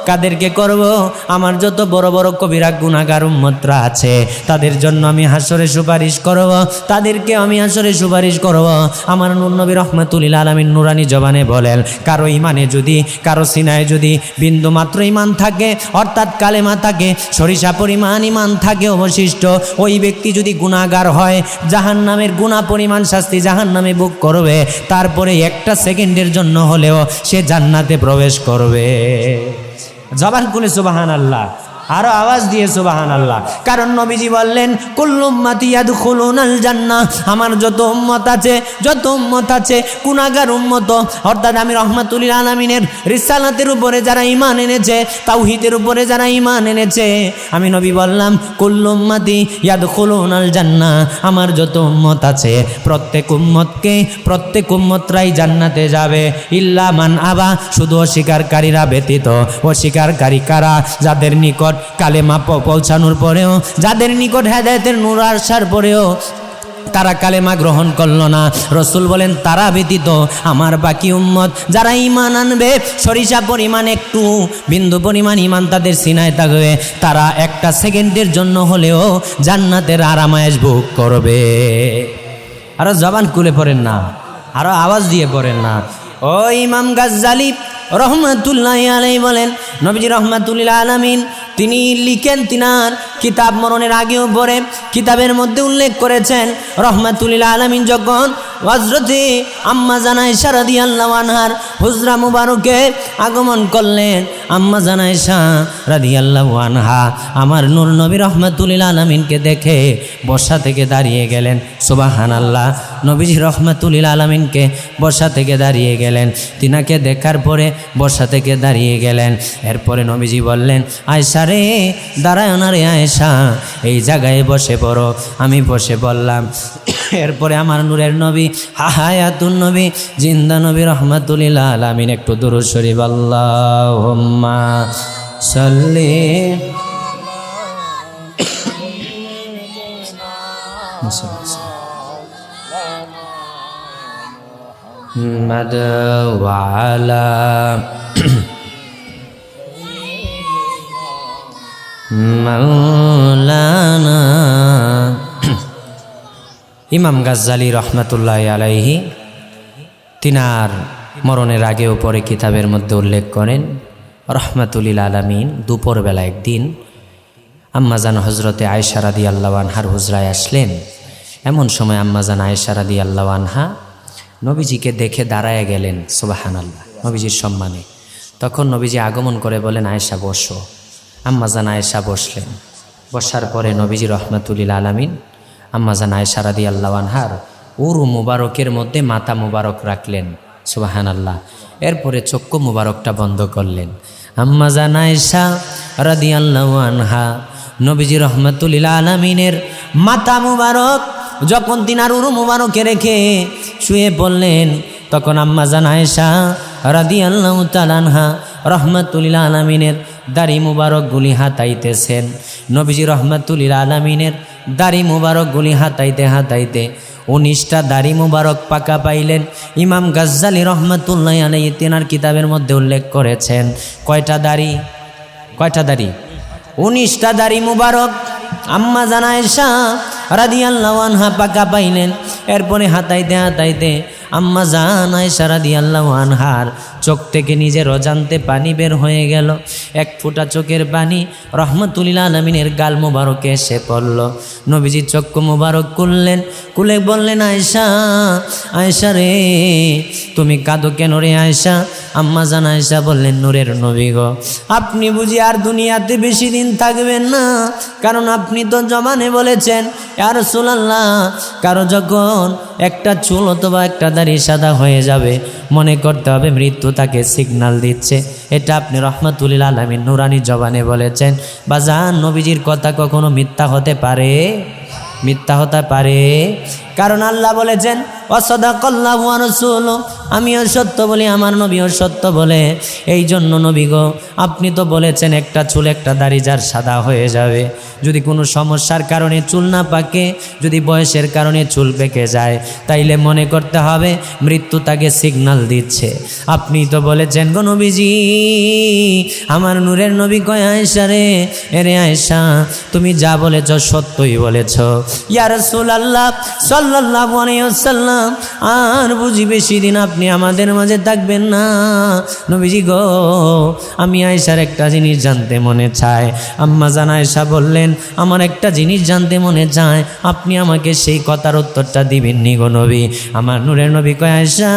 কাদেরকে করব? আমার যত বড় বড় কবিরা গুনাহগার উম্মতরা আছে তাদের জন্য আমি হাসরে সুপারিশ করব, তাদেরকে আমি হাসরে সুপারিশ করব। আমার নূর নবী রাহমাতুল লিল আলামিন নুরানি জবানে বলেন কারো ইমানে যদি, কারো সিনায় যদি বিন্দু মাত্র ইমান থাকে অর্থাৎ কালেমা থাকে, সরিষা পরিমাণ ইমান থাকে অবশিষ্ট, ওই ব্যক্তি যদি গুনাহগার হয় জাহান্নামের গুনাহ পরিমাণ শাস্তি জাহান্নামে ভোগ করবে, তারপরে একটা সেকেন্ডের জন্য হলেও সে জান্নাতে প্রবেশ করবে। জবান খুলে সুবহানাল্লাহ, আরো আওয়াজ দিয়ে সুবহানাল্লাহ। কারণ নবীজি বললেন কুল্লু উম্মতি ইয়াদখুলুনাল জান্নাহ, আমার যত উম্মত আছে গুনাহগার উম্মত অর্থাৎ আমি রাহমাতুল লিল আলামিনের রিসালাতের উপরে যারা ঈমান এনেছে, তাওহীদের উপরে যারা ঈমান এনেছে, আমি নবী বললাম কুল্লু উম্মতি ইয়াদখুলুনাল জান্নাহ, আমার যত উম্মত আছে প্রত্যেক উম্মতরাই জান্নাতে যাবে ইল্লা মান আবা, শুধু অস্বীকারীরা ব্যতীত। অস্বীকারী কারা? যাদের নিকট কালেমা পৌঁছানোর পরেও, যাদের নিকট হেদায়েতের নূর আসার পরেও তারা কালেমা গ্রহণ করল না। রসুল বলেন তারা ব্যতীত আমার বাকি উম্মত যারা ঈমান আনবে, সরিষা পরিমাণ একটু বিন্দু পরিমাণ ঈমান তাদের সিনায় থাকবে, তারা একটা সেকেন্ডের জন্য হলেও জান্নাতের আরামায়েশ ভোগ করবে। আরো জবান খুলে পড়েন না, আরো আওয়াজ দিয়ে পড়েন না। ও ইমাম গাজ্জালি রহমাতুল্লাহি আলাইহি বলেন, নবীজি রাহমাতুল আলামিন তিনি লিখেন, তিনার কিতাব মরণের আগেও পরে কিতাবের মধ্যে উল্লেখ করেছেন, রহমাতুল আলামিন যখন হযরতে আম্মা জান আয়েশা রাদিয়াল্লাহু আনহার হুজরা মুবারকে আগমন করলেন, আম্মা জান আয়েশা রাদিয়াল্লাহু আনহা আমার নূর নবী রহমাতুল আলামিনকে দেখে বসা থেকে দাঁড়িয়ে গেলেন। সুবহানাল্লাহ। নবীজি রহমাতুল আলামিনকে বসা থেকে দাঁড়িয়ে গেলেন, তিনাকে দেখার পরে বসা থেকে দাঁড়িয়ে গেলেন। এরপরে নবীজি বললেন, আয়েশা রে দাঁড়ায় না রে আয়েশা, এই জায়গায় বসে পড়ো। আমি বসে পড়লাম। এরপরে আমার নূরের নবী হায়াতুন নবী জিন্দা নবী রহমাতুল আলামিন একটু দুরূদ শরীফ আল্লাহুম্মা সাল্লি মুহাম্মাদ ওয়া আলা মাওলানা। ইমাম গাজ্জালি রহমাতুল্লাহি আলাইহি তিনার মরণের আগেও পরে কিতাবের মধ্যে উল্লেখ করেন, রহমাতুল আলামিন দুপুরবেলা একদিন আম্মাজান হজরতে আয়েশা রাদিয়াল্লাহু আনহার হুজরায় আসলেন। এমন সময় আম্মাজান আয়েশা রাদিয়াল্লাহু আনহা নবীজিকে দেখে দাঁড়ায় গেলেন। সুবহানাল্লাহ, নবীজির সম্মানে। তখন নবীজি আগমন করে বলেন, আয়েশা বসো। আম্মাজান আয়েশা বসলেন। বসার পরে নবীজি রহমাতুল আলামিন আম্মাজান আয়েশা রাদিয়াল্লাহু আনহার উরু মুবারকের মধ্যে মাথা মুবারক রাখলেন। সুবহানাল্লাহ। এরপরে চক্ষু মুবারকটা বন্ধ করলেন। আম্মাজান আয়েশা রাদিয়াল্লাহু আনহা নবীজি রহমাতুল আলামিনের মাথা মুবারক যখন তিনার উরু মুবারকে রেখে শুয়ে পড়লেন, তখন আম্মাজান আয়েশা রাদিয়াল্লাহু তাআলা আনহা রহমাতুল আলামিনের দাড়ি মুবারকগুলি হাতাইতেছেন। নবীজি রহমাতুল আলামিনের দাড়ি মুবারকগুলি হাতাইতে হাতাইতে 19টা দাড়ি মুবারক পাকা পাইলেন। ইমাম গাজ্জালি রহমাতুল্লাহি আলাইহি তিনার কিতাবের মধ্যে উল্লেখ করেছেন, কয়টা দাড়ি? 19টা দাড়ি মুবারক আম্মা জান আয়েশা রাদিয়াল্লাহু আনহা পাকা পাইলেন। এরপরে হাতাইতে হাতাইতে আম্মা জান আয়েশা রাদিয়াল্লাহু আনহার চোখ থেকে নিজের অজান্তে পানি বের হয়ে গেল। এক ফোঁটা চোখের পানি রহমাতুল আলামিনের গাল মুবারকে এসে পড়ল। নবীজি চক্ষু মুবারক খুললেন, খুলে বললেন, আয়েশা, আয়েশা রে তুমি কাঁদো কেন রে আয়েশা? আম্মা জান আয়েশা বললেন, নূরের নবী গো, আপনি বুঝি আর দুনিয়াতে বেশি দিন থাকবেন না, কারণ আপনি তো জবানে বলেছেন ইয়া রাসূলুল্লাহ, কারো যখন একটা চুল অথবা একটা দাড়ি সাদা হয়ে যাবে মনে করতে হবে মৃত্যু তাকে সিগন্যাল দিচ্ছে। এটা আপনি রহমাতুল আলামিন নুরানি জবানে বলেছেন। বাজান, নবীজির কথা কখনো মিথ্যা হতে পারে? মিথ্যা হতে পারে? কারণ আল্লাহ বলেছেন ওয়াসাদাকাল্লাহু ওয়া রাসূলুহু, আমিও সত্য বলি আমার নবীও সত্য বলে। এই জন্য নবী গো, আপনি তো বলেছেন একটা চুল একটা দাড়ি যার সাদা হয়ে যাবে, যদি কোনো সমস্যার কারণে চুল না পাকে, যদি বয়সের কারণে চুল পেকে যায়, তাইলে মনে করতে হবে মৃত্যু তাকে সিগন্যাল দিচ্ছে। আপনি তো বলেছেন গো নবীজি, আমার নূরের নবী কয়, আয়েশা রে, এরে আয়েশা তুমি যা বলেছ সত্যই বলেছ। ইয়া রাসূলুল্লাহ সাল্লাল্লাহু আলাইহি ওয়াসাল্লাম, আর বুঝি বেশি দিন আপনি আমাদের মাঝে থাকবেন না। নবীজি গো, আমি আয়েশার একটা জিনিস জানতে মনে চায়। আম্মা জান আয়েশা বললেন, আমার একটা জিনিস জানতে মনে চায়, আপনি আমাকে সেই কথার উত্তরটা দিবেন নি গো নবী? আমার নূরের নবী কয়, আয়েশা,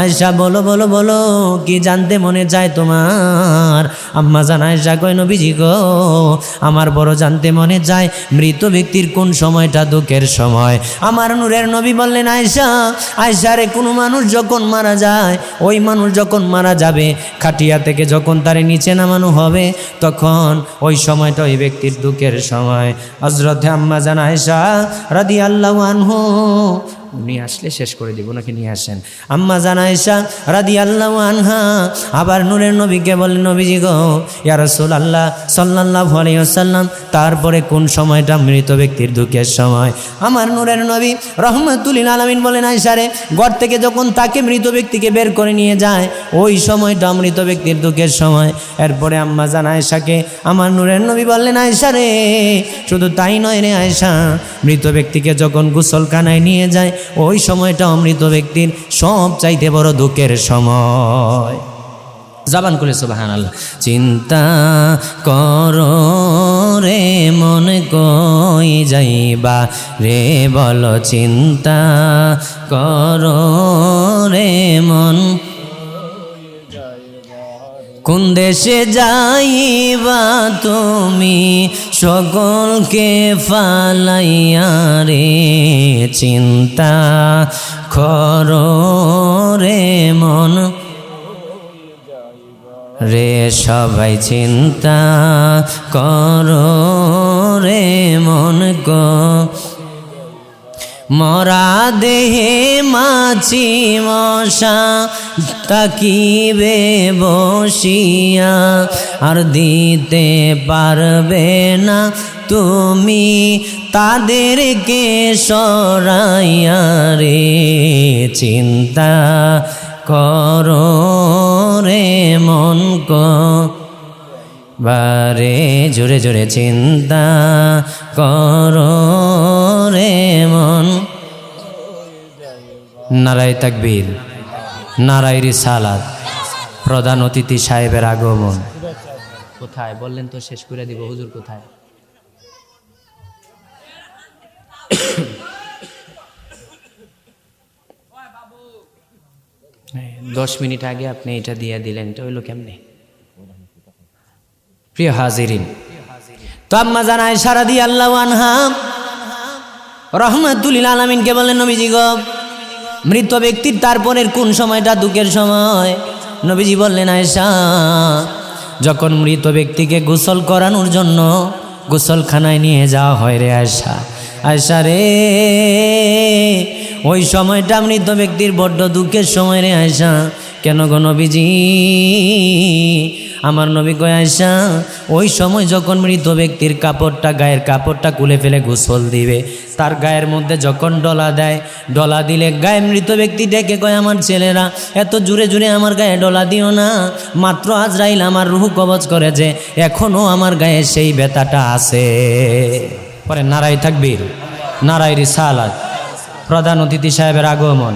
আয়েশা বলো বলো বলো, কি জানতে মনে চায় তোমার? আম্মা জান আয়েশা কয়, নবীজি গো, আমার বড় জানতে মনে চায় মৃত ব্যক্তির কোন সময়টা দুঃখের সময়। আমার নূরের নবী বললেন, আয়েশা, আয়েশা রে, কোনো মানুষ যখন মারা যায়, ওই মানুষ যখন মারা যাবে, খাটিয়া থেকে যখন তার নিচে নামানো হবে, তখন ওই সময়টা ওই ব্যক্তির দুঃখের সময়। হযরতে আম্মা জান আয়েশা রাদিয়াল্লাহু আনহু নিয়ে আসলে শেষ করে দিব, ওনাকে নিয়ে আসেন। আম্মা জান আয়েশা রাদিয়াল্লাহু আনহা আবার নূরের নবীকে বলেন, নবীজি গো, ইয়া রাসূলুল্লাহ সাল্লাল্লাহু আলাইহি ওয়াসাল্লাম, তারপরে কোন সময়টা মৃত ব্যক্তির দুঃখের সময়? আমার নূরের নবী রহমাতুল লিল আলামিন বলেন, আয়েশা রে, ঘর থেকে যখন তাকে মৃত ব্যক্তিকে বের করে নিয়ে যায় ওই সময়টা মৃত ব্যক্তির দুঃখের সময়। এরপরে আম্মা জান আয়েশাকে আমার নূরের নবী বললেন, আয়েশা রে, শুধু তাই নয় রে আয়েশা, মৃত ব্যক্তিকে যখন গোসলখানায় নিয়ে যায় ওই সময়টা মৃত ব্যক্তির সব চাইতে বড় দুঃখের সময়। জবান করে সুবহানাল্লাহ। চিন্তা করো রে মন কই যাইবা রে, বলো চিন্তা করো রে মন, কোন দেশে যাইবা তুমি সকলকে ফালাইয়া রে, চিন্তা করো রে মন রে, সবাই চিন্তা করো রে মন গো, মরা দেহে মাছি মশা তাকিবে বসিয়া, আর দিতে পারবে না তুমি তাদেরকে সরাইয়া রে, চিন্তা করো রে মন কো বারে, জোরে জোরে চিন্তা করো রে মন। নারায়ে তাকবীর, নারায়ে রিসালাত, প্রধান অতিথি সাহেবের আগমন। কোথায় বললেন তো শেষ করে দিব, হুজুর কোথায়? দশ মিনিট আগে আপনি এটা দিয়ে দিলেন, এটা হইল কেমনে? প্রিয় হাজিরিন, তো আম্মা জান আয়েশা রাদিয়াল্লাহু আনহা রহমাতুল লিল আলামিনকে বললেন, নবীজি গো, মৃত ব্যক্তির তারপরের কোন সময়টা দুঃখের সময়? নবীজি বললেন, আয়েশা, যখন মৃত ব্যক্তিকে গোসল করানোর জন্য গোসলখানায় নিয়ে যাওয়া হয় রে আয়েশা, আয়েশা রে, ওই সময়টা মৃত ব্যক্তির বড্ড দুঃখের সময় রে আয়েশা। কেন গো নবীজি? আমার নবী কয়, আয়েশা, ওই সময় যখন মৃত ব্যক্তির কাপড়টা, গায়ের কাপড়টা খুলে ফেলে গোসল দিবে, তার গায়ের মধ্যে যখন ডলা দেয়, ডলা দিলে গায়ে মৃত ব্যক্তি ডেকে কয়, আমার ছেলেরা এত জোরে জোরে আমার গায়ে ডলা দিও না, মাত্র আজরাইল আমার রুহ কবজ করেছে, এখনও আমার গায়ে সেই ব্যথাটা আছে। পরে নারায়ে তাকবীর, নারায়ে রিসালাত, প্রধান অতিথি সাহেবের আগমন।